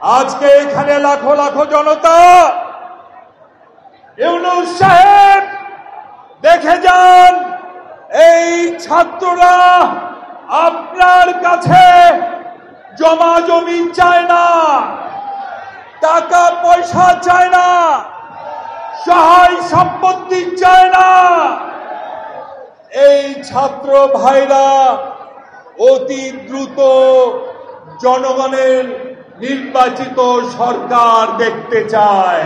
আজকে এখানে লাখো লাখো জনতা, ইউনূস সাহেব দেখে যান, এই ছাত্ররা আপনার কাছে জমা জমি চায় না, টাকা পয়সা চায় না, সহায় সম্পত্তি চায় না। এই ছাত্র ভাইরা অতি দ্রুত জনগণের নির্বাচিত সরকার দেখতে চায়।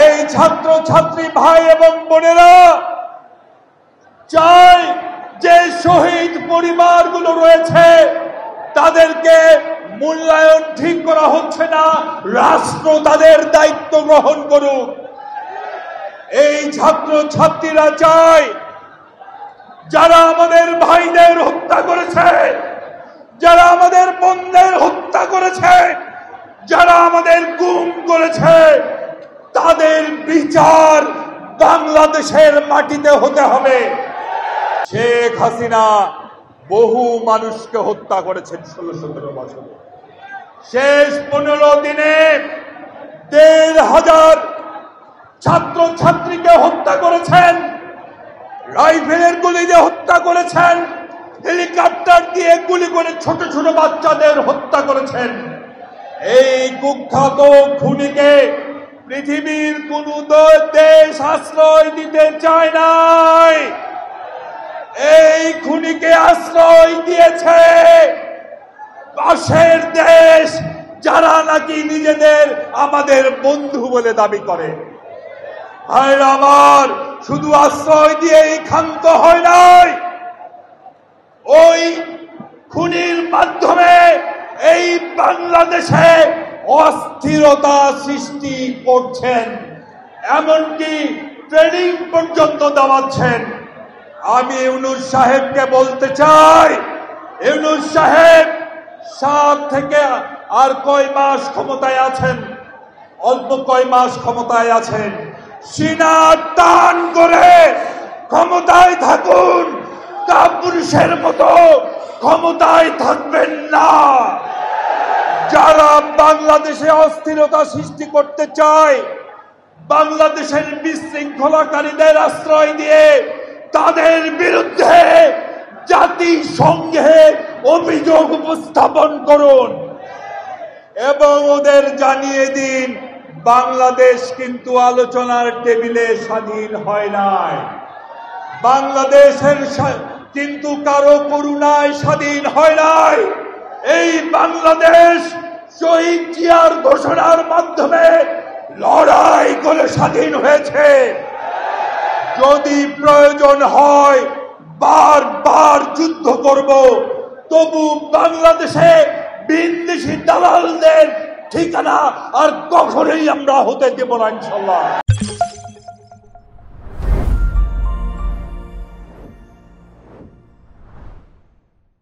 এই ছাত্র ছাত্রী ভাই এবং বোনেরা চায় যে শহীদ পরিবারগুলো রয়েছে তাদেরকে মূল্যায়ন ঠিক করা হচ্ছে না, রাষ্ট্র তাদের দায়িত্ব গ্রহণ করুক। এই ছাত্র ছাত্রীরা চায় যারা আমাদের ভাইদের হত্যা করেছে, যারা আমাদের বোনদের হত্যা করেছে, যারা আমাদের গুম করেছে, তাদের বিচার বাংলাদেশের মাটিতে হতে হবে। শেখ হাসিনা বহু মানুষকে হত্যা করেছেন 16-17 বছর। শেষ 15 দিনে 1,500 ছাত্র ছাত্রীকে হত্যা করেছেন, রাইফেলের গুলি দিয়ে হত্যা করেছেন, হেলিকপ্টার দিয়ে গুলি করে ছোট ছোট বাচ্চাদের হত্যা করেছেন। এই কুখ্যাত খুনিকে পৃথিবীর কোন দেশ আশ্রয় দিতে চায় নাই। এই খুনিকে আশ্রয় দিয়েছে পাশের দেশ, যারা নাকি নিজেদের আমাদের বন্ধু বলে দাবি করে। ভাইরা আমার, শুধু আশ্রয় দিয়েই ক্ষান্ত হয় নাই, ওই খুনির মাধ্যমে এই বাংলাদেশে অস্থিরতা সৃষ্টি করছেন, এমনকি ট্রেনিং পর্যন্ত দেওয়াচ্ছেন। আমি ইউনূস সাহেবকে বলতে চাই, ইউনূস সাহেব 7 থেকে আর কয় মাস ক্ষমতায় আছেন, অল্প কয় মাস ক্ষমতায় আছেন, সিনা টান করে ক্ষমতায় থাকুন, কাপুরুষের মতো ক্ষমতায় থাকবেন না। যারা বাংলাদেশে অস্থিরতা সৃষ্টি করতে চায়, বাংলাদেশের বিশৃঙ্খলাকারীদের আশ্রয় দিয়ে তাদের বিরুদ্ধে জাতিসংঘে অভিযোগ উপস্থাপন করুন এবং ওদের জানিয়ে দিন বাংলাদেশ কিন্তু আলোচনার টেবিলে স্বাধীন হয় নাই, বাংলাদেশের কিন্তু কারো করুণায় স্বাধীন হয় নাই। এই বাংলাদেশ শহীদ জিয়ার ঘোষণার মাধ্যমে লড়াই করে স্বাধীন হয়েছে। যদি প্রয়োজন হয় বারবার যুদ্ধ করব, তবু বাংলাদেশে বিদেশি দালালদের ঠিকানা আর কখনোই আমরা হতে দেব না, ইনশাআল্লাহ।